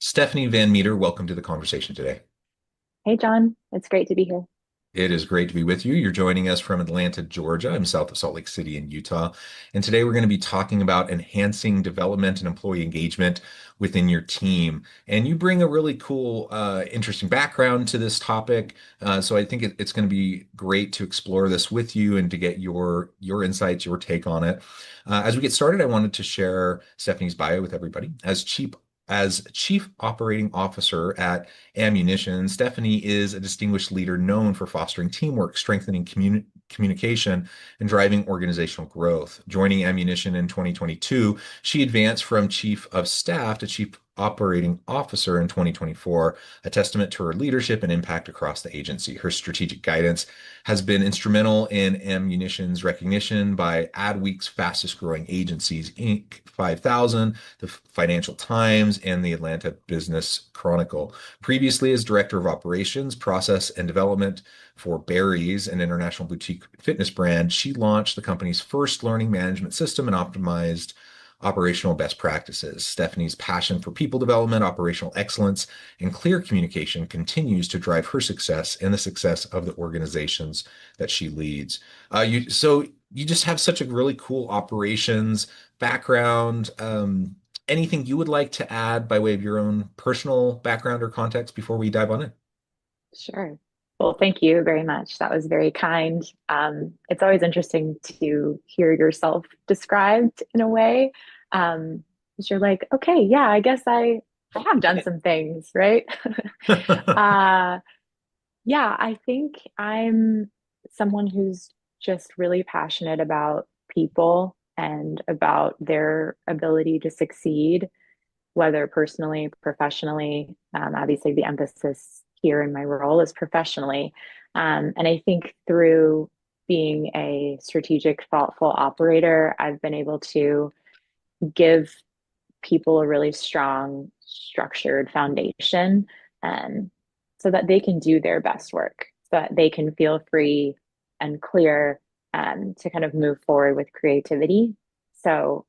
Stephanie Van Meter, welcome to the conversation today. Hey, John. It's great to be here. It is great to be with you. You're joining us from Atlanta, Georgia. I'm south of Salt Lake City in Utah. And today we're going to be talking about enhancing development and employee engagement within your team. And you bring a really cool, interesting background to this topic. So I think it's going to be great to explore this with you and to get your insights, your take on it. As we get started, I wanted to share Stephanie's bio with everybody. As Chief Operating Officer at Ammunition, Stephanie is a distinguished leader known for fostering teamwork, strengthening communication, and driving organizational growth. Joining Ammunition in 2022, she advanced from Chief of Staff to Chief Operating Officer in 2024, a testament to her leadership and impact across the agency. Her strategic guidance has been instrumental in Ammunition's recognition by Adweek's fastest growing agencies, Inc. 5000, the Financial Times, and the Atlanta Business Chronicle. Previously, as Director of Operations, Process, and Development for Barry's, an international boutique fitness brand, she launched the company's first learning management system and optimized operational best practices. Stephanie's passion for people development, operational excellence, and clear communication continues to drive her success and the success of the organizations that she leads. So you just have such a really cool operations background. Anything you would like to add by way of your own personal background or context before we dive on in? Sure. Well, thank you very much. That was very kind. It's always interesting to hear yourself described in a way. 'Cause you're like, okay, yeah, I guess I have done some things, right? Uh, yeah, I think I'm someone who's just really passionate about people and about their ability to succeed, whether personally, professionally. Obviously, the emphasis here in my role is professionally. And I think through being a strategic, thoughtful operator, I've been able to give people a really strong, structured foundation, um, so that they can do their best work, so that they can feel free and clear, to kind of move forward with creativity. So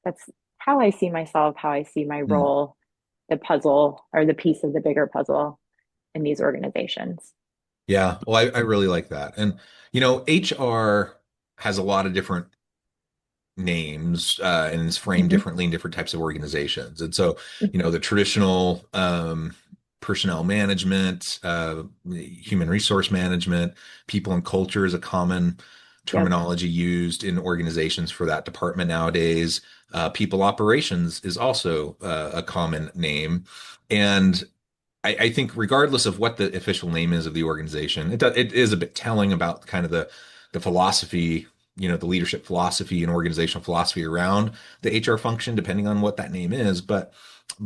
that's how I see myself, how I see my Hmm. role, the puzzle or the piece of the bigger puzzle in these organizations. Yeah, well, I really like that. And, HR has a lot of different names and is framed Hmm. differently in different types of organizations. And so, the traditional personnel management, human resource management, people and culture is a common Yep. terminology used in organizations for that department nowadays. People operations is also a common name. And I think regardless of what the official name is of the organization, it is a bit telling about kind of the philosophy, the leadership philosophy and organizational philosophy around the HR function, depending on what that name is. But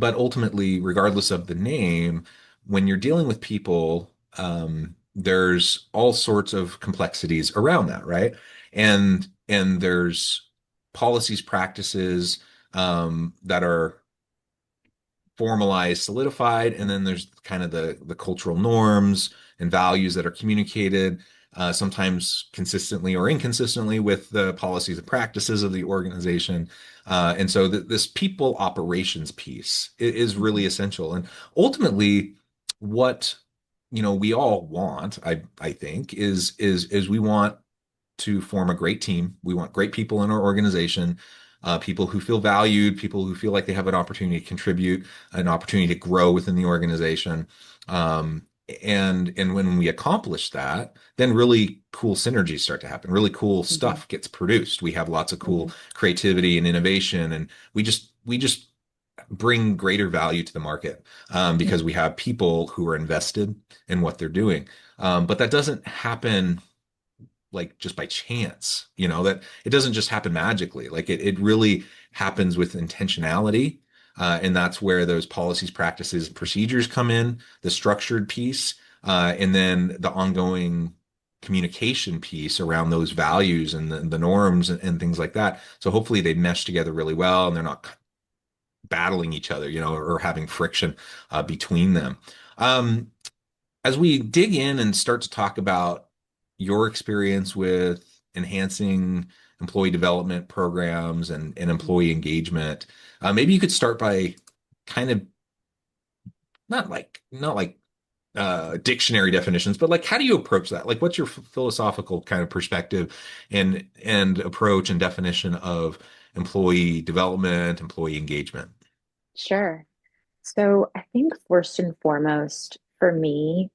ultimately, regardless of the name, when you're dealing with people, there's all sorts of complexities around that, right? And there's policies, practices that are formalized, solidified, and then there's kind of the cultural norms and values that are communicated, sometimes consistently or inconsistently with the policies and practices of the organization. And so this people operations piece is really Mhm. essential. And ultimately, what we all want, I think, is we want to form a great team. We want great people in our organization, people who feel valued, people who feel like they have an opportunity to contribute, an opportunity to grow within the organization. And when we accomplish that, then really cool synergies start to happen. Really cool Mhm. stuff gets produced. We have lots of cool Mhm. creativity and innovation, and we just bring greater value to the market because we have people who are invested in what they're doing. But that doesn't happen like just by chance, that it doesn't just happen magically. Like it really happens with intentionality. And that's where those policies, practices, procedures come in, the structured piece, and then the ongoing communication piece around those values and the norms and things like that. So hopefully they mesh together really well and they're not battling each other, or having friction between them. Um, as we dig in and start to talk about your experience with enhancing employee development programs and employee engagement, maybe you could start by kind of not like dictionary definitions, but like how do you approach that? Like what's your philosophical kind of perspective and approach and definition of employee development, employee engagement? Sure. So I think first and foremost, for me,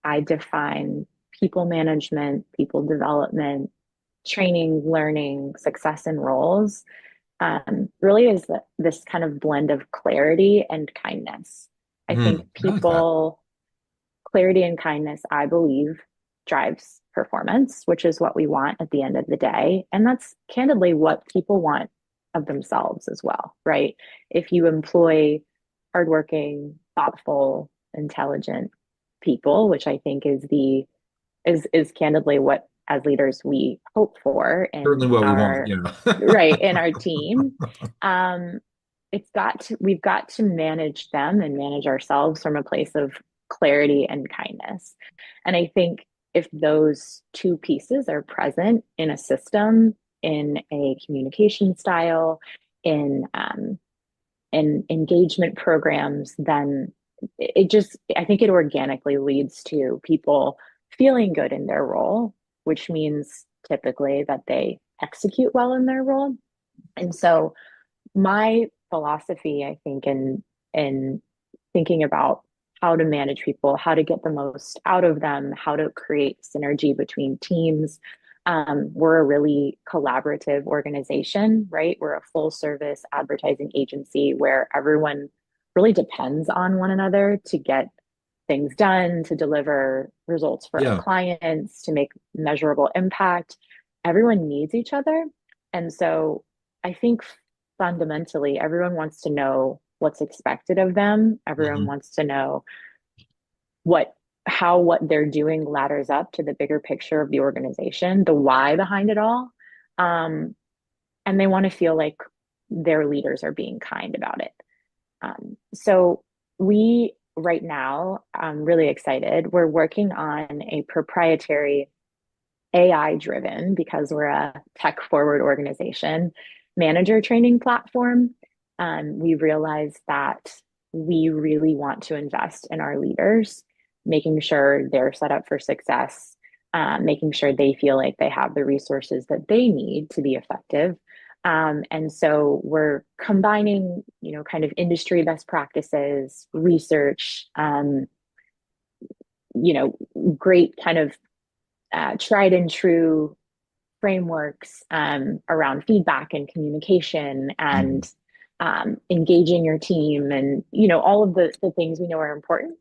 I define people management, people development, training, learning, success, and roles really is this kind of blend of clarity and kindness. I think I like that. clarity and kindness, I believe, drives performance, which is what we want at the end of the day. And that's candidly what people want of themselves as well, right? If you employ hardworking, thoughtful, intelligent people, which I think is candidly what as leaders we hope for Certainly in what we want, our you know. right in our team. Um, we've got to manage them and manage ourselves from a place of clarity and kindness. And I think if those two pieces are present in a system, in a communication style, in in engagement programs, then I think it organically leads to people feeling good in their role, which means typically that they execute well in their role. And so my philosophy, I think, in thinking about how to manage people, how to get the most out of them, how to create synergy between teams. We're a really collaborative organization, right? We're a full service advertising agency where everyone really depends on one another to get things done, to deliver results for our Yeah. clients, to make measurable impact. Everyone needs each other. And so I think fundamentally, everyone wants to know what's expected of them. Everyone Mhm. wants to know what how what they're doing ladders up to the bigger picture of the organization, the why behind it all. Um, and they want to feel like their leaders are being kind about it. So we right now, I'm really excited. We're working on a proprietary AI driven, because we're a tech forward organization, manager training platform. We realized that we really want to invest in our leaders, making sure they're set up for success, making sure they feel like they have the resources that they need to be effective. And so we're combining, kind of industry best practices, research, you know, great kind of tried and true frameworks around feedback and communication Mhm. and engaging your team and all of the things we know are important,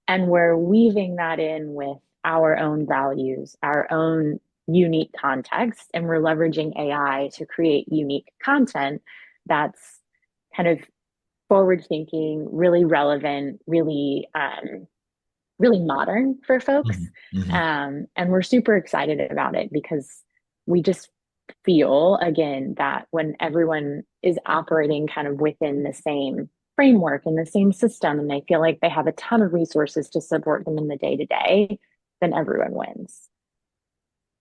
and we're weaving that in with our own values, our own unique context, and we're leveraging AI to create unique content that's kind of forward thinking, really relevant, really modern for folks. Mhm. Mhm. And we're super excited about it because we just feel, again, that when everyone is operating kind of within the same framework and the same system, and they feel like they have a ton of resources to support them in the day to day, then everyone wins.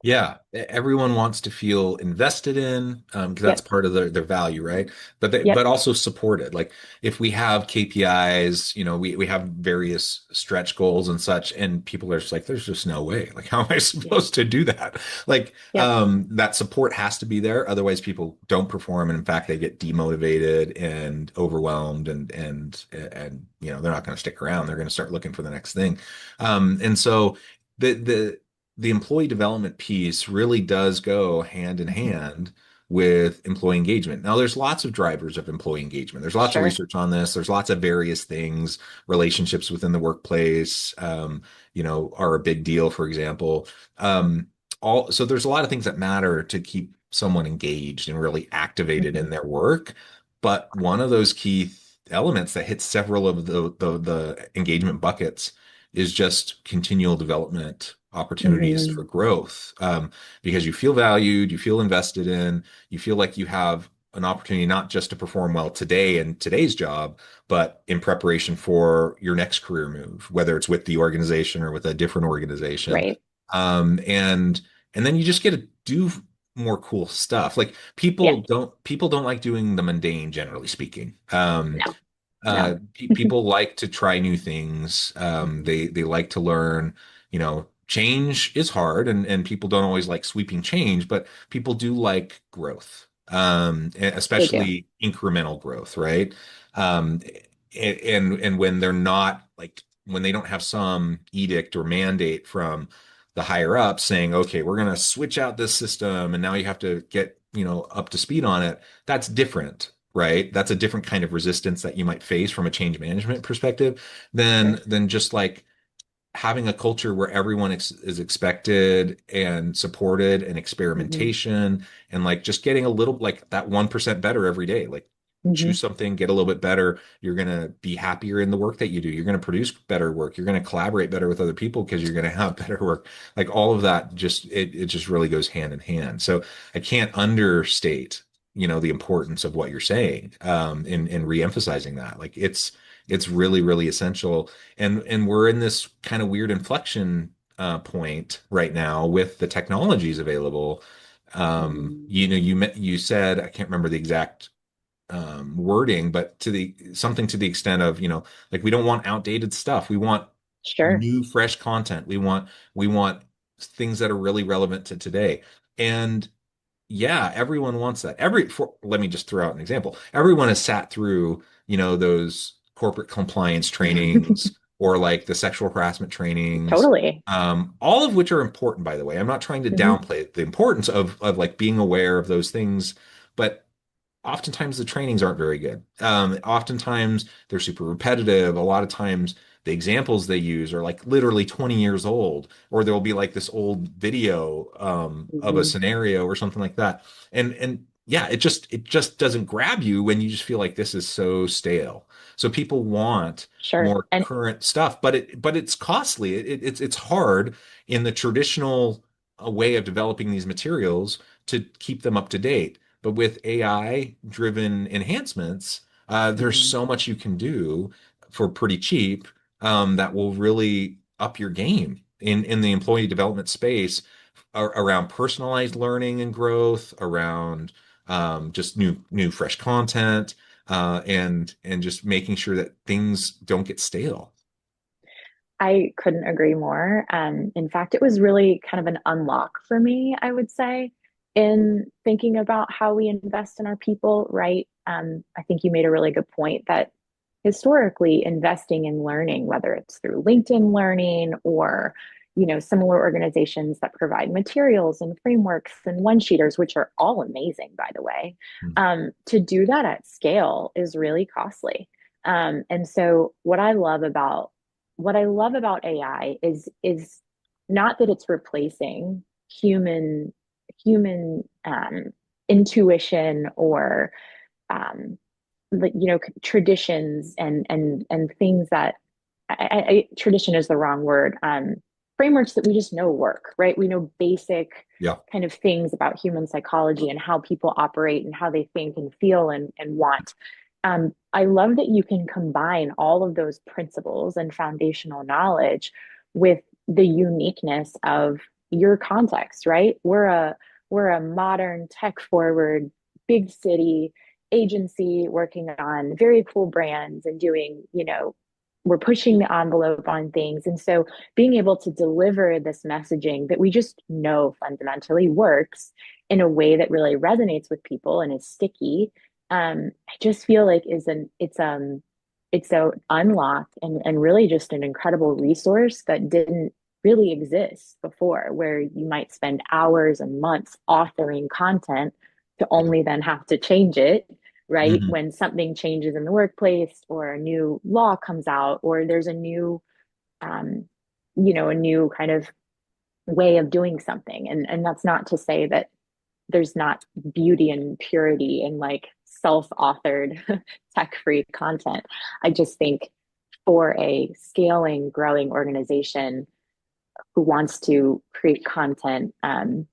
Yeah, everyone wants to feel invested in because that's Yep. part of their value, right? But Yep. also supported. Like if we have KPIs, we have various stretch goals and such, and people are just like, there's just no way. Like, how am I Yeah. supposed to do that? Like, Yep. that support has to be there. Otherwise, people don't perform, and in fact, they get demotivated and overwhelmed, and they're not going to stick around. They're going to start looking for the next thing. And so the employee development piece really does go hand in Mhm. hand with employee engagement. Now, there's lots of drivers of employee engagement. There's lots of Sure. research on this. There's lots of various things. Relationships within the workplace, are a big deal, for example. So there's a lot of things that matter to keep someone engaged and really activated Hmm. in their work. But one of those key elements that hits several of the engagement buckets is just continual development opportunities for Hmm. growth, because you feel valued, you feel invested in, you feel like you have an opportunity not just to perform well today in today's job, but in preparation for your next career move, whether it's with the organization or with a different organization. Right. And then you just get to do more cool stuff. Like Yeah. people don't like doing the mundane, generally speaking. No. Yeah. People like to try new things. They like to learn. Change is hard, and people don't always like sweeping change, but people do like growth, They do. especially incremental growth, right? Um, and when they're not like when they don't have some edict or mandate from the higher up saying, okay, we're going to switch out this system, and now you have to get up to speed on it. That's different, right? That's a different kind of resistance that you might face from a change management perspective than Sure. just like having a culture where everyone is expected and supported and Hmm. experimentation and like just getting a little like that 1% better every day. Like Hmm. choose something, get a little bit better. You're going to be happier in the work that you do. You're going to produce better work. You're going to collaborate better with other people because you're going to have better work. Like all of that it just really goes hand in hand. So I can't understate, the importance of what you're saying, in re-emphasizing that. Like it's really, really essential. And we're in this kind of weird inflection point right now with the technologies available. Hmm. You said, I can't remember the exact wording, but to the something to the extent of, like we don't want outdated stuff. We want Sure. new, fresh content. We want things that are really relevant to today. And yeah, everyone wants that. Let me just throw out an example. Everyone has sat through, those corporate compliance trainings or like the sexual harassment trainings, Totally. all of which are important, by the way. I'm not trying to Hmm. downplay the importance of like being aware of those things, but oftentimes the trainings aren't very good. Oftentimes they're super repetitive. A lot of times the examples they use are like literally 20 years old, or there'll be like this old video of a Hmm. scenario or something like that. And yeah, it just doesn't grab you when you just feel like this is so stale. So people want Sure. more And current stuff, but it's costly. It's hard in the traditional way of developing these materials to keep them up to date. But with AI driven enhancements, there's mhm. so much you can do for pretty cheap, that will really up your game in the employee development space, around personalized learning and growth, around just new fresh content, and just making sure that things don't get stale. I couldn't agree more. In fact, it was really kind of an unlock for me, I would say, in thinking about how we invest in our people, right? I think you made a really good point that historically investing in learning, whether it's through LinkedIn Learning or similar organizations that provide materials and frameworks and one-sheeters, which are all amazing, by the way, to do that at scale is really costly. And so what I love about AI is not that it's replacing human intuition or like traditions and things that tradition is the wrong word. Frameworks that we just know work, right? We know basic Yeah. kind of things about human psychology and how people operate and how they think and feel and want. I love that you can combine all of those principles and foundational knowledge with the uniqueness of your context, right? We're a modern tech forward big city agency working on very cool brands and doing, we're pushing the envelope on things. And so being able to deliver this messaging that we just know fundamentally works in a way that really resonates with people and is sticky, I just feel like it's a unlock and really just an incredible resource that didn't really exist before, where you might spend hours and months authoring content to Yeah. only then have to change it, right? Mhm. When something changes in the workplace or a new law comes out or there's um, a new kind of way of doing something. And that's not to say that there's not beauty and purity in like self-authored tech-free content. I just think for a scaling, growing organization who wants to create content in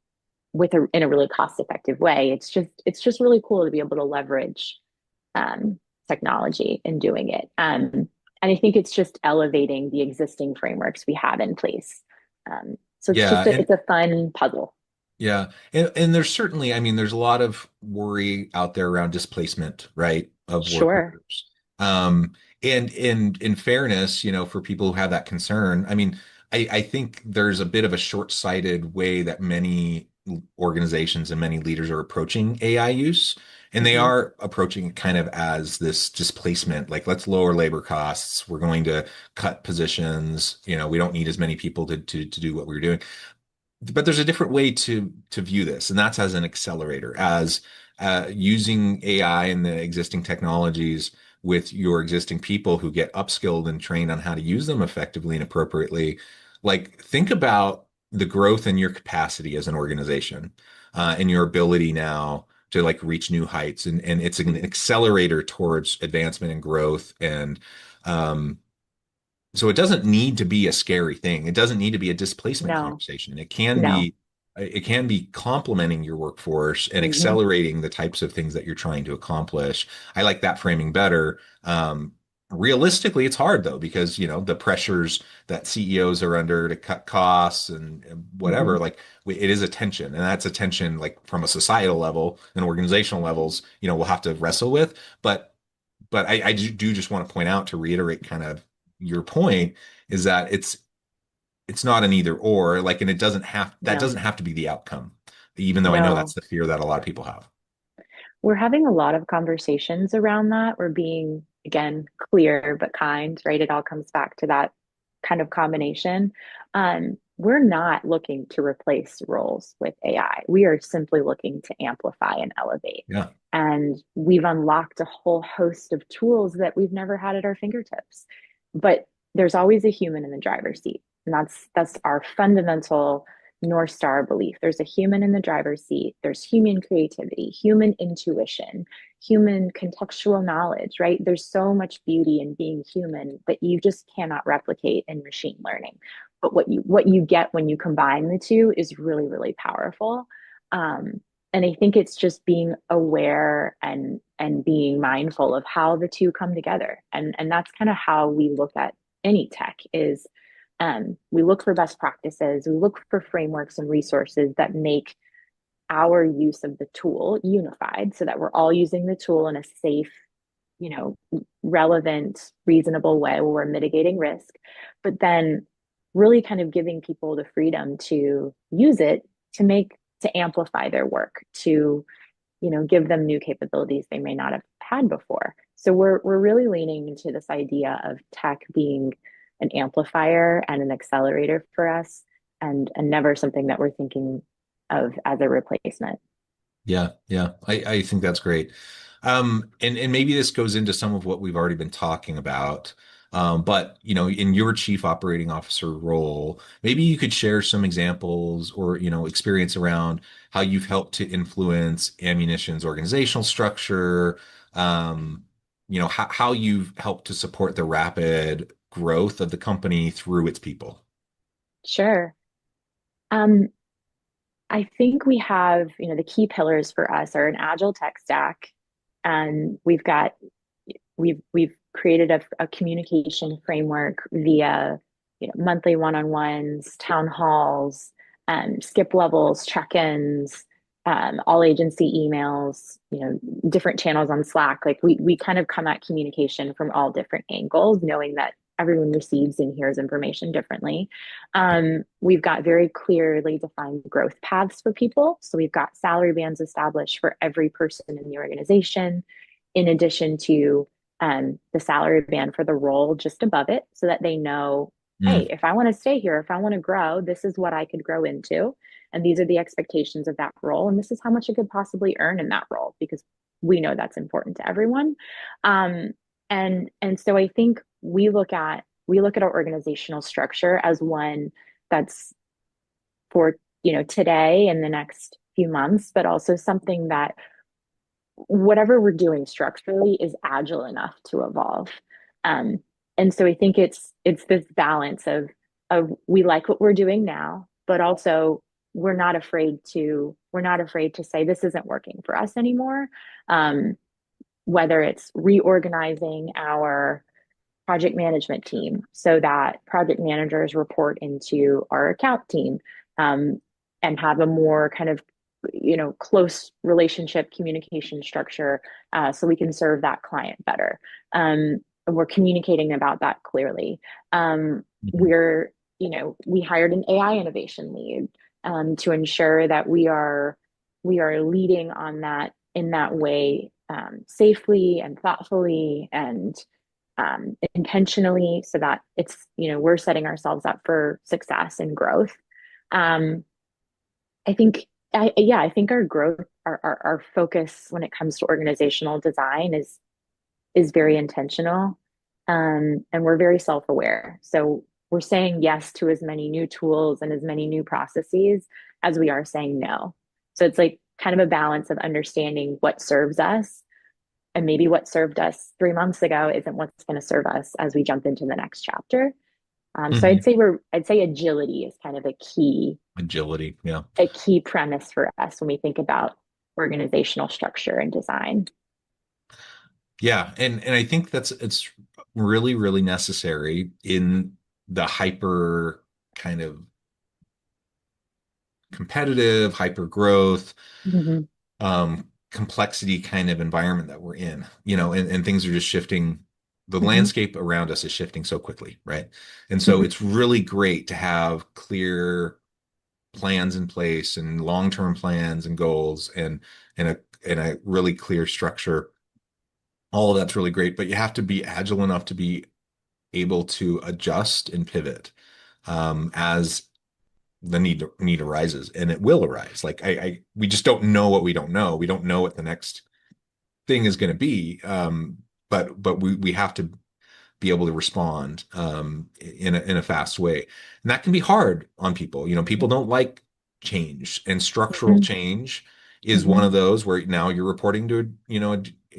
a really cost-effective way, it's just really cool to be able to leverage um, technology in doing it. And I think it's just elevating the existing frameworks we have in place. So it's Yeah, just it's a fun puzzle. and there's certainly, I mean, there's a lot of worry out there around displacement, right, of Sure. workers. And in fairness, for people who have that concern, I mean, I think there's a bit of a short-sighted way that many organizations and many leaders are approaching AI use. And they Hmm. are approaching it kind of as this displacement, like let's lower labor costs. We're going to cut positions. We don't need as many people to do what we're doing. But there's a different way to view this, and that's as an accelerator, as using AI and the existing technologies with your existing people who get upskilled and trained on how to use them effectively and appropriately. Like, think about the growth in your capacity as an organization, and your ability now to like reach new heights, and it's an accelerator towards advancement and growth. And um, so it doesn't need to be a scary thing. It doesn't need to be a displacement No, conversation. no. It can be complementing your workforce and Hmm. accelerating the types of things that you're trying to accomplish. I like that framing better. Realistically, it's hard though, because the pressures that CEOs are under to cut costs and Hmm. whatever, like it is a tension, and that's a tension like from a societal level and organizational levels, we'll have to wrestle with. But I do just want to point out, to reiterate kind of your point, is that it's not an either or, like, and that No, doesn't have to be the outcome, even though I know that's no. the fear that a lot of people have. We're having a lot of conversations around that. We're being, again, clear but kind, right? It all comes back to that kind of combination. We're not looking to replace roles with AI. We are simply looking to amplify and elevate. Yeah. And we've unlocked a whole host of tools that we've never had at our fingertips. But there's always a human in the driver's seat. And that's our fundamental North Star belief. There's a human in the driver's seat. There's human creativity, human intuition, human contextual knowledge, right? There's so much beauty in being human that you just cannot replicate in machine learning. But what you get when you combine the two is really, really powerful. And I think it's just being aware and being mindful of how the two come together. And that's kind of how we look at any tech is we look for best practices, we look for frameworks and resources that make our use of the tool unified so that we're all using the tool in a safe, you know, relevant, reasonable way where we're mitigating risk, but then really kind of giving people the freedom to use it to amplify their work, to give them new capabilities they may not have had before. So we're really leaning into this idea of tech being an amplifier and an accelerator for us, and never something that we're thinking of as a replacement. Yeah, yeah. I think that's great. And maybe this goes into some of what we've already been talking about. But in your chief operating officer role, maybe you could share some examples or, experience around how you've helped to influence Ammunition's organizational structure, how you've helped to support the rapid growth of the company through its people. Sure. Um, I think we have, the key pillars for us are an agile tech stack, and we've created a communication framework via monthly one-on-ones, town halls, skip levels, check-ins, all agency emails, different channels on Slack. Like we kind of come at communication from all different angles, knowing that everyone receives and hears information differently. We've got very clearly defined growth paths for people. So we've got salary bands established for every person in the organization, in addition to the salary band for the role just above it, so that they know, hey, Mm, if I want to stay here, if I want to grow, this is what I could grow into. And these are the expectations of that role. And this is how much I could possibly earn in that role, because we know that's important to everyone. Um, and so I think we look at our organizational structure as one that's for today and the next few months, but also something that whatever we're doing structurally is agile enough to evolve. Um, and so I think it's this balance of we like what we're doing now, but also we're not afraid to say this isn't working for us anymore. Um, whether it's reorganizing our project management team so that project managers report into our account team, um, and have a more kind of close relationship communication structure, so we can serve that client better. We're communicating about that clearly. Mhm. We hired an AI innovation lead, to ensure that we are leading on that in that way, safely and thoughtfully and intentionally, so that we're setting ourselves up for success and growth. Um, I think, yeah, I think our growth, our focus when it comes to organizational design is very intentional, and we're very self-aware. So we're saying yes to as many new tools and as many new processes as we are saying no. So it's like kind of a balance of understanding what serves us, and maybe what served us 3 months ago isn't what's going to serve us as we jump into the next chapter. So Mhm. I'd say agility is kind of Agility. Yeah. a key premise for us when we think about organizational structure and design. Yeah. And I think it's really, really necessary in the hyper kind of competitive, hyper growth, Mm-hmm. complexity kind of environment that we're in, and things are just shifting. The Mm-hmm. landscape around us is shifting so quickly, right? And so Mm-hmm. it's really great to have clear plans in place and long-term plans and goals and a really clear structure. All of that's really great, but you have to be agile enough to be able to adjust and pivot as the need arises, and it will arise. Like we just don't know what we don't know. We don't know what the next thing is going to be. But we have to be able to respond in a fast way. And that can be hard on people. People don't like change, and structural Mm-hmm. change is Mm-hmm. one of those where now you're reporting to, you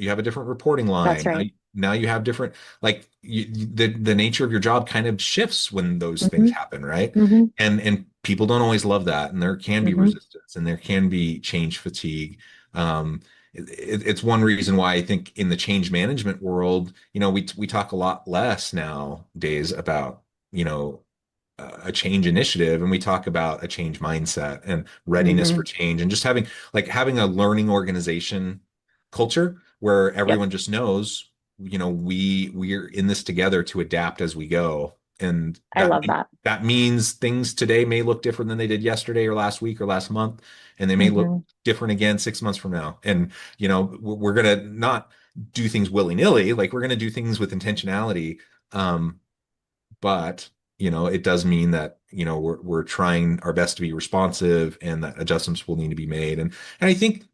have a different reporting That's line. right. Now you have different, like the nature of your job kind of shifts when those things Mm-hmm. happen, right? Mm-hmm. And people don't always love that, and there can be Mm-hmm. resistance, and there can be change fatigue. Um, it's one reason why I think in the change management world, we talk a lot less nowadays about, you know, a change initiative, and we talk about a change mindset and readiness for Mm-hmm. change, and just having a learning organization culture where Yep. everyone just knows, we're in this together to adapt as we go. And I that love that. that means things today may look different than they did yesterday or last week or last month, and they may look Mm-hmm. different again 6 months from now. And we're gonna not do things willy-nilly, like we're gonna do things with intentionality. But it does mean that we're trying our best to be responsive, and that adjustments will need to be made. And I think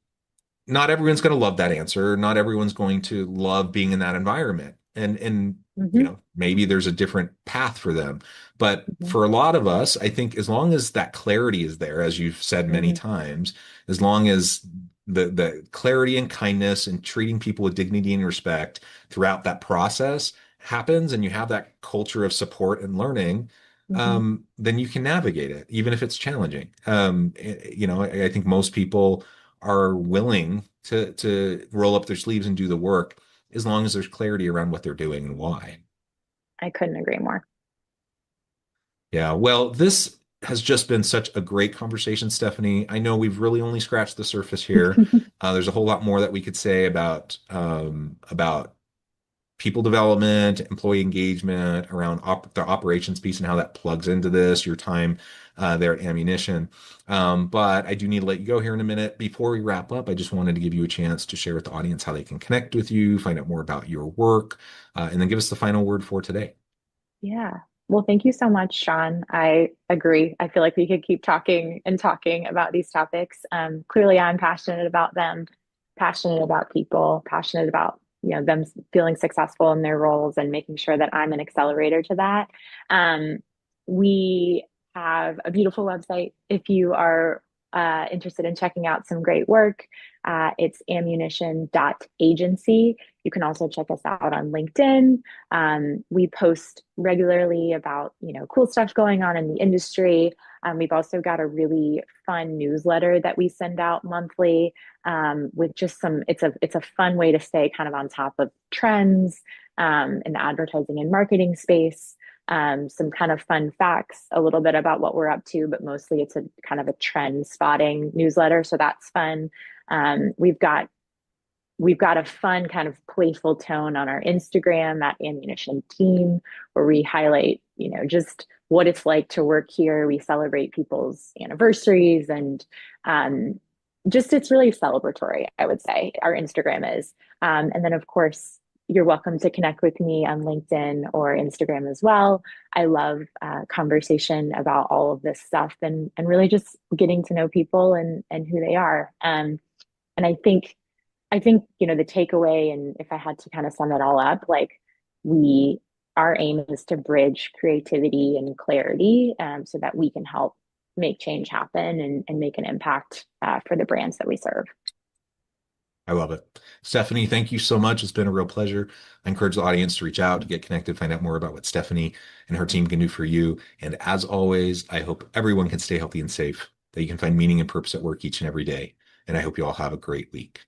not everyone's going to love that answer. Not everyone's going to love being in that environment. And Mm-hmm. maybe there's a different path for them. But Mm-hmm. for a lot of us, I think as long as that clarity is there, as you've said many Mm-hmm. times, as long as the clarity and kindness and treating people with dignity and respect throughout that process happens, and you have that culture of support and learning, Mm-hmm. then you can navigate it, even if it's challenging. I think most people are willing to roll up their sleeves and do the work, as long as there's clarity around what they're doing and why. I couldn't agree more. Yeah, well, this has just been such a great conversation, Stephanie. I know we've really only scratched the surface here. There's a whole lot more that we could say about people development, employee engagement, around the operations piece and how that plugs into this, your time there at Ammunition. But I do need to let you go here in a minute. Before we wrap up, I just wanted to give you a chance to share with the audience how they can connect with you, find out more about your work, and then give us the final word for today. Yeah. Well, thank you so much, Sean. I agree. I feel like we could keep talking and talking about these topics. Clearly, I'm passionate about them, passionate about people, passionate about them feeling successful in their roles and making sure that I'm an accelerator to that. We have a beautiful website if you are interested in checking out some great work. It's ammunition.agency. You can also check us out on LinkedIn. We post regularly about cool stuff going on in the industry. We've also got a really fun newsletter that we send out monthly, with just some. It's a fun way to stay kind of on top of trends in the advertising and marketing space. some kind of fun facts, a little bit about what we're up to, but mostly it's a kind of a trend spotting newsletter. So that's fun. We've got a fun kind of playful tone on our Instagram at Ammunition Team, where we highlight, just what it's like to work here. We celebrate people's anniversaries and just it's really celebratory, I would say. Our Instagram is. And then, of course, you're welcome to connect with me on LinkedIn or Instagram as well. I love conversation about all of this stuff and really just getting to know people and who they are. And I think, the takeaway, and if I had to kind of sum it all up, like we, our aim is to bridge creativity and clarity so that we can help make change happen and make an impact for the brands that we serve. I love it. Stephanie, thank you so much. It's been a real pleasure. I encourage the audience to reach out, to get connected, find out more about what Stephanie and her team can do for you. And as always, I hope everyone can stay healthy and safe, that you can find meaning and purpose at work each and every day. And I hope you all have a great week.